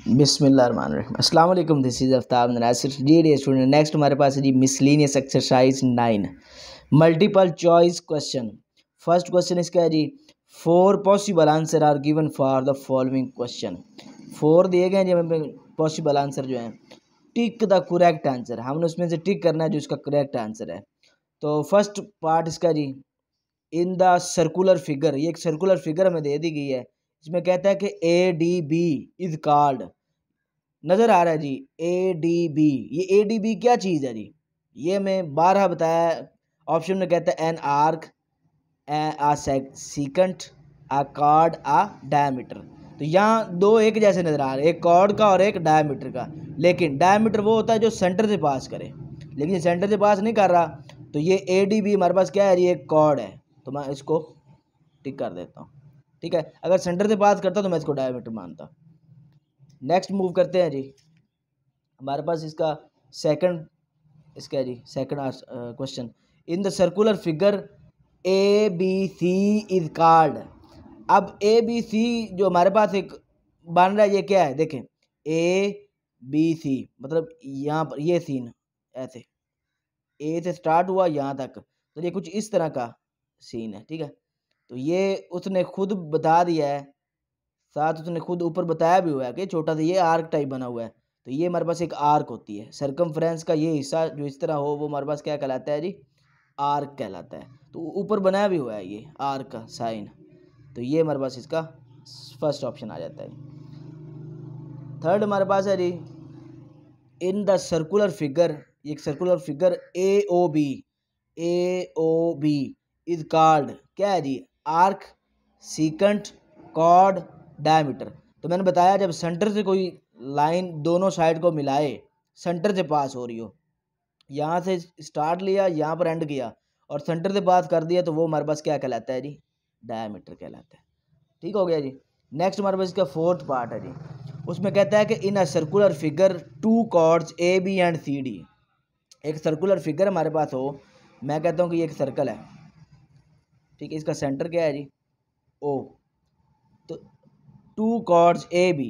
बिस्मिल्लाहिर्रहमानिर्रहीम। अस्सलाम वालेकुम, this is Aftab Nasir ji student. Next हमारे पास है जी miscellaneous exercise 9 multiple choice question. First question इसका है जी 4 possible answer are given for the following question. 4 दिए गए हैं जी हमें पॉसिबल आंसर जो हैं। टिक द करेक्ट आंसर, हमने उसमें से टिक करना है जो इसका करेक्ट आंसर है। तो फर्स्ट पार्ट इसका जी इन द सर्कुलर फिगर, ये एक सर्कुलर फिगर हमें दे दी गई है। इसमें कहता है कि ADB इज कॉल्ड, नज़र आ रहा है जी ADB। ये ADB क्या चीज़ है जी, ये हमें 12 बताया। ऑप्शन में कहता है an arc, a secant, a chord, a diameter. तो यहाँ दो एक जैसे नज़र आ रहे हैं, एक कॉर्ड का और एक डायमीटर का। लेकिन डायमीटर वो होता है जो सेंटर से पास करे, लेकिन ये सेंटर से पास नहीं कर रहा। तो ये ADB हमारे पास क्या है जी, एक कॉर्ड है। तो मैं इसको टिक कर देता हूँ, ठीक है। अगर सेंटर से पास करता तो मैं इसको डायमीटर मानता। नेक्स्ट मूव करते हैं जी, हमारे पास इसका सेकंड इसका है जी second question in the circular figure ABC is called. अब ABC जो हमारे पास एक बन रहा है, ये क्या है देखें, ABC मतलब यहाँ पर ये सीन ऐसे A से स्टार्ट हुआ यहाँ तक, तो ये कुछ इस तरह का सीन है, ठीक है। तो ये उसने खुद बता दिया है, साथ उसने खुद ऊपर बताया भी हुआ है कि छोटा सा ये आर्क टाइप बना हुआ है। तो ये हमारे पास एक आर्क होती है, सरकमफ्रेंस का ये हिस्सा जो इस तरह हो वो हमारे पास क्या कहलाता है जी, आर्क कहलाता है। तो ऊपर बनाया भी हुआ है ये आर्क का साइन। तो ये हमारे पास इसका फर्स्ट ऑप्शन आ जाता है। थर्ड हमारे पास है जी इन द सर्कुलर फिगर, एक circular figure AOB is called क्या है जी, आर्क, सीकेंट, कॉर्ड, डायमीटर। तो मैंने बताया जब सेंटर से कोई लाइन दोनों साइड को मिलाए, सेंटर से पास हो रही हो, यहाँ से स्टार्ट लिया यहाँ पर एंड किया और सेंटर से पास कर दिया, तो वो हमारे पास क्या कहलाता है जी, डायमीटर कहलाता है। ठीक हो गया जी। नेक्स्ट हमारे पास इसका फोर्थ पार्ट है जी, उसमें कहता है कि in a circular figure 2 chords AB and CD। एक सर्कुलर फिगर हमारे पास हो, मैं कहता हूँ कि ये एक सर्कल है, ठीक है। इसका सेंटर क्या है जी, O। तो 2 कॉर्ड्स AB,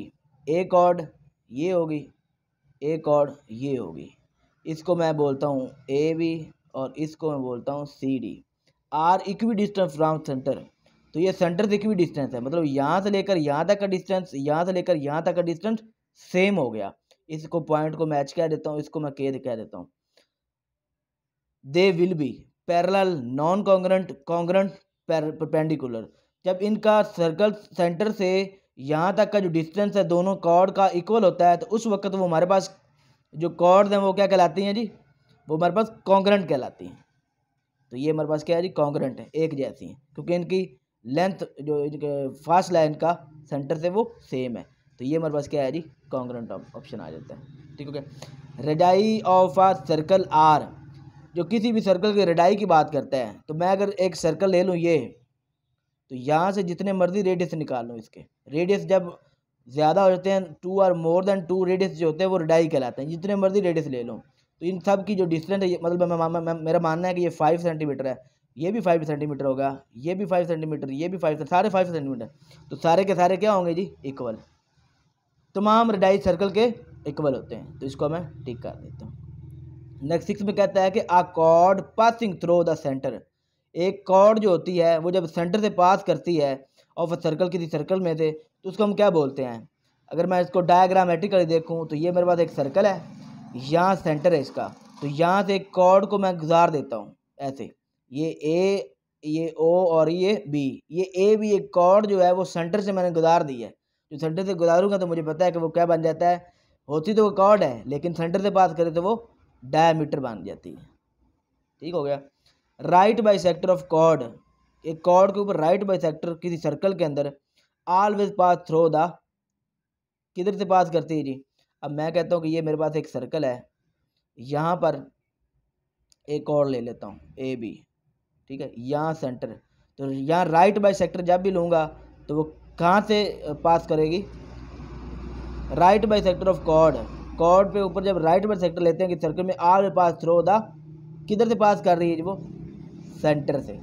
ए कॉर्ड ये होगी, ए कॉर्ड ये होगी, इसको मैं बोलता हूँ AB और इसको मैं बोलता हूँ CD। Are equi distance from centre, तो ये सेंटर से इक्वी डिस्टेंस है, मतलब यहाँ से लेकर यहाँ तक का डिस्टेंस, यहाँ से लेकर यहाँ तक का डिस्टेंस सेम हो गया। इसको पॉइंट को मैच कह देता हूँ, इसको मैं K कह देता हूँ। They will be parallel, non congruent, congruent, perpendicular. जब इनका सर्कल सेंटर से यहाँ तक का जो डिस्टेंस है दोनों कॉर्ड का इक्वल होता है, तो उस वक्त वो हमारे पास जो कॉर्ड हैं वो क्या कहलाती हैं जी, वो हमारे पास कॉन्ग्रेंट कहलाती हैं। तो ये हमारे पास क्या है जी, कॉन्ग्रेंट है, एक जैसी हैं, क्योंकि इनकी लेंथ जो फास्ट लाइन का सेंटर से वो सेम है। तो ये हमारे पास क्या है जी, कॉन्ग्रेंट ऑप्शन आ जाता है। ठीक हो गया। Radii of a circle R, जो किसी भी सर्कल की रेडाई की बात करता है। तो मैं अगर एक सर्कल ले लूँ ये, तो यहाँ से जितने मर्जी रेडियस निकाल लूँ, इसके रेडियस जब ज़्यादा हो जाते हैं 2 और मोर देन 2 रेडियस जो होते हैं वो रेडाई कहलाते हैं। जितने मर्जी रेडियस ले लूँ, तो इन सब की जो डिस्टेंस है मतलब मेरा मानना है कि ये 5 सेंटीमीटर है, ये भी 5 सेंटीमीटर होगा, ये भी 5 सेंटीमीटर, ये भी 5, सारे 5 सेंटीमीटर। तो सारे के सारे क्या होंगे जी, इक्वल। तमाम रेडाई सर्कल के इक्वल होते हैं, तो इसको मैं टिक कर देता हूँ। नेक्स्ट 6 में कहता है कि a chord passing through the centre, एक कॉर्ड जो होती है वो जब सेंटर से पास करती है ऑफ अ सर्कल, किसी सर्कल में से, तो उसको हम क्या बोलते हैं। अगर मैं इसको डायग्रामेटिकली देखूं तो ये मेरे पास एक सर्कल है, यहाँ सेंटर है इसका, तो यहाँ से एक कॉर्ड को मैं गुजार देता हूँ ऐसे, ये A, ये O और ये B। ये AB एक कॉर्ड जो है वो सेंटर से मैंने गुजार दी है। जो सेंटर से गुजारूंगा तो मुझे पता है कि वो क्या बन जाता है, होती तो वो कॉर्ड है लेकिन सेंटर से पास करे तो वो डायमीटर बन जाती है। ठीक हो गया। राइट बाइसेक्टर ऑफ कॉर्ड, एक कॉर्ड के ऊपर राइट बाइसेक्टर किसी सर्कल के अंदर ऑलवेज पास थ्रू द, किधर से पास करती है जी। अब मैं कहता हूँ कि ये मेरे पास एक सर्कल है, यहाँ पर एक और ले लेता हूँ AB, ठीक है, यहाँ सेंटर। तो यहाँ राइट बाइसेक्टर जब भी लूँगा तो वो कहाँ से पास करेगी, right bisector of chord, chord पे ऊपर जब राइट बाइसेक्टर लेते हैं कि सर्कल में ऑल पास थ्रू द, किधर से पास कर रही है वो, सेंटर से।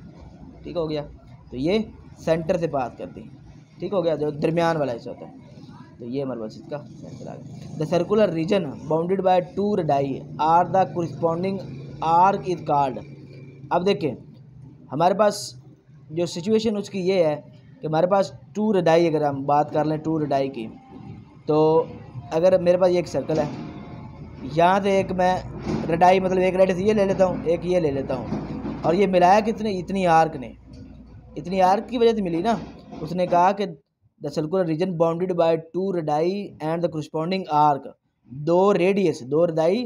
ठीक हो गया। तो ये सेंटर से पास करती है। ठीक हो गया, जो दरमियान वाला हिस्सा होता है। तो ये हमारे पास इसका सेंटर आ गया। The circular region bounded by two radii आर the corresponding arc is called. अब देखें हमारे पास जो सिचुएशन उसकी ये है कि हमारे पास टू रेडाई, अगर हम बात कर लें टू रेडाई की, तो अगर मेरे पास ये एक सर्कल है, यहाँ से एक मैं रेडाई मतलब एक रेड से ये ले लेता हूँ, एक ये ले लेता हूँ, और ये मिलाया कितने, इतनी आर्क ने, इतनी आर्क की वजह से मिली ना। उसने कहा कि the circular region bounded by two radii and the corresponding arc, दो रेडियस, दो रेडाई,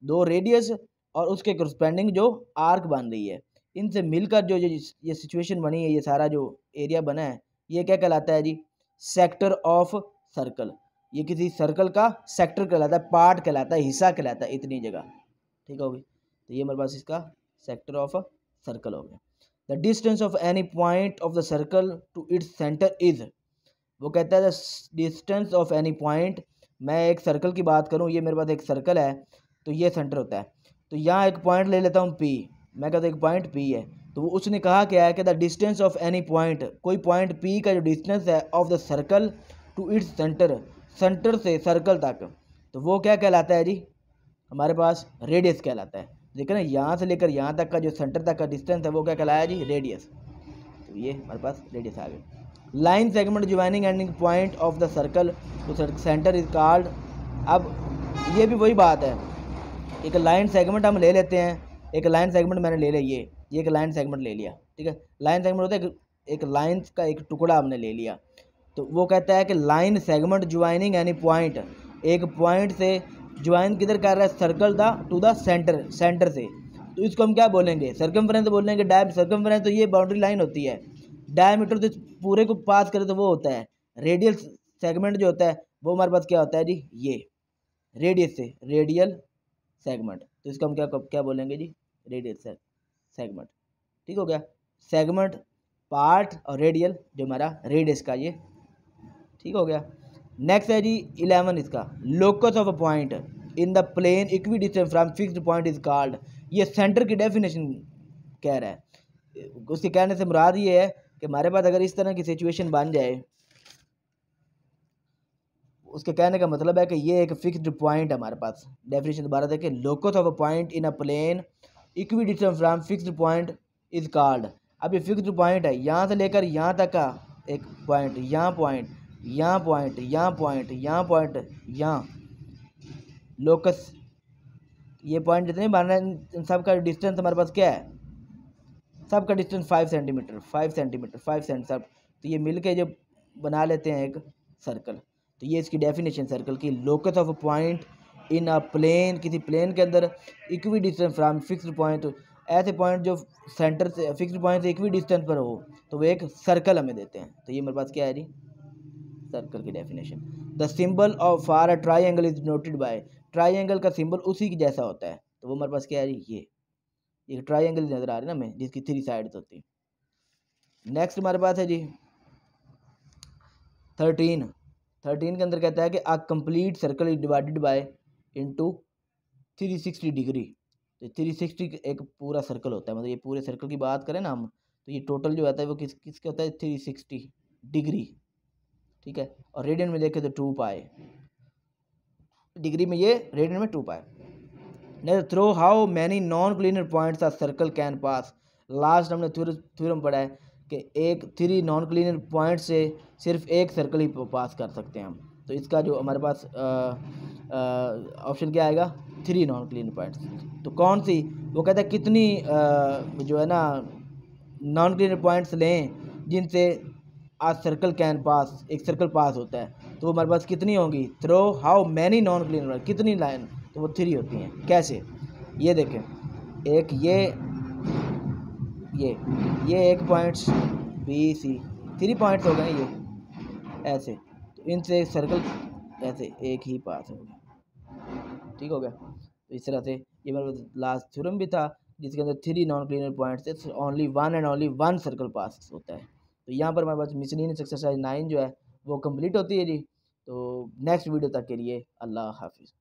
दो रेडियस और उसके करस्पॉन्डिंग जो आर्क बन रही है, इनसे मिलकर जो ये सिचुएशन बनी है, ये सारा जो एरिया बना है, ये क्या कहलाता है जी, सेक्टर ऑफ सर्कल। ये किसी सर्कल का सेक्टर कहलाता है, पार्ट कहलाता है, हिस्सा कहलाता है, इतनी जगह। ठीक होगी, तो ये हमारे पास इसका सेक्टर ऑफ सर्कल हो गया। The distance of any point of the circle to its centre is, वो कहता है the distance of any point, मैं एक सर्कल की बात करूँ, ये मेरे पास एक सर्कल है, तो ये सेंटर होता है, तो यहाँ एक पॉइंट ले लेता हूँ P, मैं कहता हूँ एक पॉइंट P है, तो वो उसने कहा क्या है कि the distance of any point, कोई पॉइंट P का जो डिस्टेंस है of the circle to its centre, centre से सर्कल तक, तो वो क्या कहलाता है जी, हमारे पास रेडियस कहलाता है। देखिए ना, यहाँ से लेकर यहाँ तक का जो सेंटर तक का डिस्टेंस है वो क्या कहलाया जी, रेडियस। तो ये हमारे पास रेडियस आ गया। Line segment joining ending point of the circle to centre is called. अब ये भी वही बात है, एक लाइन सेगमेंट हम ले लेते हैं, एक लाइन सेगमेंट मैंने ले लिया, ये एक लाइन सेगमेंट ले लिया, ठीक है। लाइन सेगमेंट होता है एक लाइन का एक टुकड़ा हमने ले लिया, तो वो कहता है कि line segment joining any point, एक पॉइंट से ज्वाइन किधर कर रहा है, सर्कल दा टू द सेंटर, सेंटर से, तो इसको हम क्या बोलेंगे, सर्कमफ्रेंस बोलेंगे। सर्कमफ्रेंस तो ये बाउंड्री लाइन होती है, डायमीटर तो पूरे को पास करे तो वो होता है। रेडियल सेगमेंट जो होता है वो हमारे पास क्या होता है जी, ये रेडियस से रेडियल सेगमेंट, तो इसको हम क्या बोलेंगे जी, रेडियल सेगमेंट। ठीक हो गया, सेगमेंट पार्ट और रेडियल जो हमारा रेडियस का ये, ठीक हो गया। नेक्स्ट है जी 11 इसका, locus of a point in the plane equi distance from fixed point is called. ये सेंटर की डेफिनेशन कह रहा है, उसके कहने से मुराद ये है कि हमारे पास अगर इस तरह की सिचुएशन बन जाए, उसके कहने का मतलब है कि ये एक फिक्स्ड पॉइंट है हमारे पास। डेफिनेशन दोबारा देखें, locus of a point in a plane equi distance from fixed point is called. अब ये फिक्स्ड पॉइंट है, यहाँ से लेकर यहाँ तक का एक पॉइंट, यहाँ पॉइंट, यहाँ पॉइंट, यहाँ पॉइंट, यहाँ पॉइंट, यहाँ लोकस, ये पॉइंट जितने बन रहे हैं इन सब का डिस्टेंस हमारे पास क्या है, सबका डिस्टेंस 5 सेंटीमीटर, 5 सेंटीमीटर, 5 सेंट सब, तो ये मिल के जो बना लेते हैं एक सर्कल। तो ये इसकी डेफिनेशन सर्कल की, locus of a point in a plane, किसी प्लेन के अंदर equi distance from fixed point, ऐसे पॉइंट जो सेंटर से फिक्स्ड पॉइंट से इक्वी डिस्टेंस पर हो, तो वो एक सर्कल हमें देते हैं। तो ये मेरे पास क्या है जी, सर्कल की definition. The symbol of for a triangle is noted bye, triangle का सिंबल उसी की जैसा होता है, तो वो हमारे पास क्या है जी, ये ट्राइंगल नज़र आ रही है ना हमें, जिसकी 3 साइड्स होती है। नेक्स्ट हमारे पास है जी 13 के अंदर कहता है कि a complete circle is divided by into 360 degree. तो 360 एक पूरा सर्कल होता है, मतलब ये पूरे सर्कल की बात करें ना हम, तो ये टोटल जो आता है वो किसके होता है, 360 डिग्री, ठीक है। और रेडियन में देखें तो 2 पाई, डिग्री में ये, रेडियन में 2 pi. Next, through how many non collinear points a circle can pass. Last हमने थ्योरम पढ़ा है कि एक 3 नॉन क्लिनर पॉइंट से सिर्फ एक सर्कल ही पास कर सकते हैं हम। तो इसका जो हमारे पास ऑप्शन क्या आएगा, 3 नॉन क्लिनर पॉइंट्स। तो कौन सी, वो कहता है कितनी जो है ना नॉन क्लिनर पॉइंट्स लें जिनसे आज सर्कल कैन पास, एक सर्कल पास होता है, तो वो हमारे पास कितनी होंगी, throw how many non cleaner, कितनी लाइन, तो वो 3 होती हैं। कैसे, ये देखें, एक ये एक पॉइंट्स बी सी, 3 पॉइंट्स हो गए ये ऐसे, तो इनसे सर्कल ऐसे एक ही पास होगा, ठीक हो गया। तो इस तरह से ये मेरे लास्ट थ्योरम भी था जिसके अंदर 3 नॉन क्लिनर पॉइंट्स से ओनली 1 एंड ओनली 1 सर्कल पास होता है। तो यहाँ पर हमारे पास मिसलिनियस एक्सरसाइज 9 जो है वो कंप्लीट होती है जी। तो नेक्स्ट वीडियो तक के लिए अल्लाह हाफिज़।